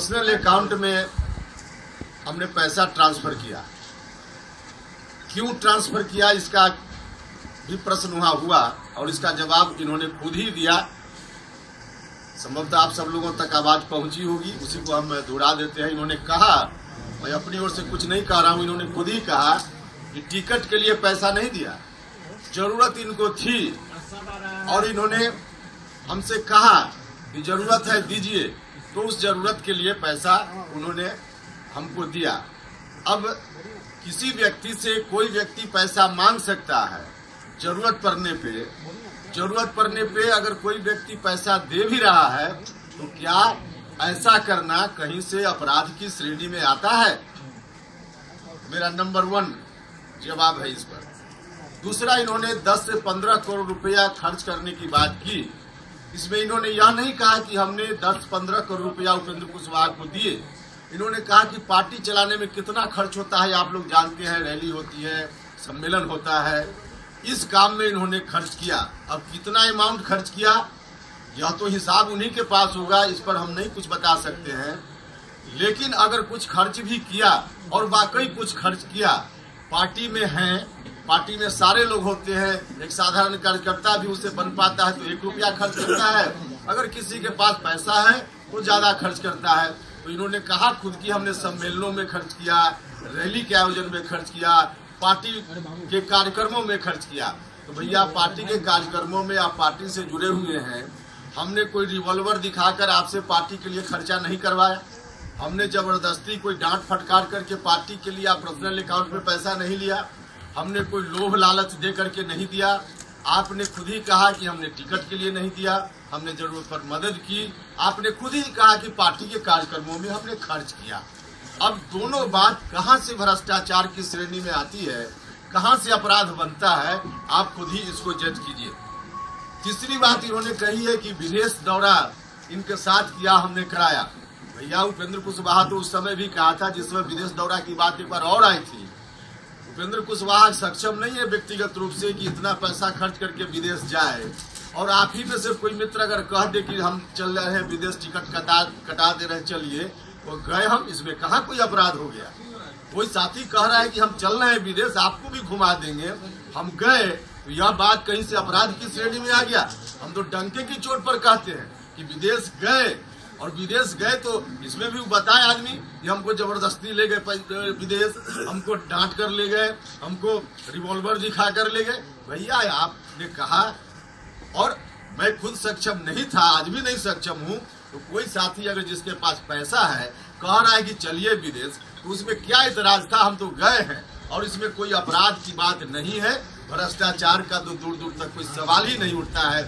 Personal account में हमने पैसा ट्रांसफर किया। क्यों ट्रांसफर किया इसका भी प्रश्न वहां हुआ और इसका जवाब इन्होंने खुद ही दिया। संभवतः आप सब लोगों तक आवाज पहुंची होगी, उसी को हम दोहरा देते हैं। इन्होंने कहा, मैं अपनी ओर से कुछ नहीं कह रहा हूं, इन्होंने खुद ही कहा कि टिकट के लिए पैसा नहीं दिया, जरूरत इनको थी और इन्होंने हमसे कहा कि जरूरत है दीजिए, तो उस जरूरत के लिए पैसा उन्होंने हमको दिया। अब किसी व्यक्ति से कोई व्यक्ति पैसा मांग सकता है जरूरत पड़ने पे अगर कोई व्यक्ति पैसा दे भी रहा है तो क्या ऐसा करना कहीं से अपराध की श्रेणी में आता है? मेरा नंबर 1 जवाब है इस पर। दूसरा, इन्होंने 10 से 15 करोड़ रुपया खर्च करने की बात की। इसमें इन्होंने यह नहीं कहा कि हमने 10-15 करोड़ रुपया उपेंद्र कुशवाहा को दिए। इन्होंने कहा कि पार्टी चलाने में कितना खर्च होता है आप लोग जानते हैं, रैली होती है, सम्मेलन होता है, इस काम में इन्होंने खर्च किया। अब कितना अमाउंट खर्च किया यह तो हिसाब उन्हीं के पास होगा, इस पर हम नहीं कुछ बता सकते हैं। लेकिन अगर कुछ खर्च भी किया और वाकई कुछ खर्च किया, पार्टी में हैं, पार्टी में सारे लोग होते हैं, एक साधारण कार्यकर्ता भी उसे बन पाता है तो 1 रुपया खर्च करता है, अगर किसी के पास पैसा है तो ज्यादा खर्च करता है। तो इन्होंने कहा खुद की हमने सम्मेलनों में खर्च किया, रैली के आयोजन में खर्च किया, पार्टी के कार्यक्रमों में खर्च किया। तो भैया पार्टी के कार्यक्रमों में आप पार्टी से जुड़े हुए हैं, हमने कोई रिवॉल्वर दिखाकर आपसे पार्टी के लिए खर्चा नहीं करवाया, हमने जबरदस्ती कोई डांट फटकार करके पार्टी के लिए आप पर्सनल अकाउंट में पैसा नहीं लिया, हमने कोई लोभ लालच दे करके नहीं दिया। आपने खुद ही कहा कि हमने टिकट के लिए नहीं दिया, हमने जरूरत पर मदद की। आपने खुद ही कहा कि पार्टी के कार्यक्रमों में हमने खर्च किया। अब दोनों बात कहां से भ्रष्टाचार की श्रेणी में आती है, कहां से अपराध बनता है, आप खुद ही इसको जज कीजिए। तीसरी बात इन्होंने कही है कि विदेश दौरा इनके साथ किया, हमने कराया। भैया उपेंद्र कुशवाहा तो उस समय भी कहा था जिस समय विदेश दौरा की बात एक बार और आई थी। उपेंद्र कुशवाहा सक्षम नहीं है व्यक्तिगत रूप से कि इतना पैसा खर्च करके विदेश जाए, और आप ही में से कोई मित्र अगर कह दे कि हम चल रहे हैं विदेश, टिकट कटा दे रहे, चलिए, तो गए हम, इसमें कहाँ कोई अपराध हो गया? कोई साथी कह रहा है कि हम चल रहे हैं विदेश, आपको भी घुमा देंगे, हम गए, तो यह बात कहीं से अपराध की श्रेणी में आ गया? हम तो डंके की चोट पर कहते हैं कि विदेश गए, और विदेश गए तो इसमें भी बताए आदमी कि हमको जबरदस्ती ले गए विदेश, हमको डांट कर ले गए, हमको रिवॉल्वर दिखा कर ले गए। भैया आपने कहा, और मैं खुद सक्षम नहीं था, आज भी नहीं सक्षम हूँ, तो कोई साथी अगर जिसके पास पैसा है कह रहा है कि चलिए विदेश, तो उसमें क्या इतराज था? हम तो गए हैं और इसमें कोई अपराध की बात नहीं है, भ्रष्टाचार का तो दूर दूर तक कोई सवाल ही नहीं उठता है।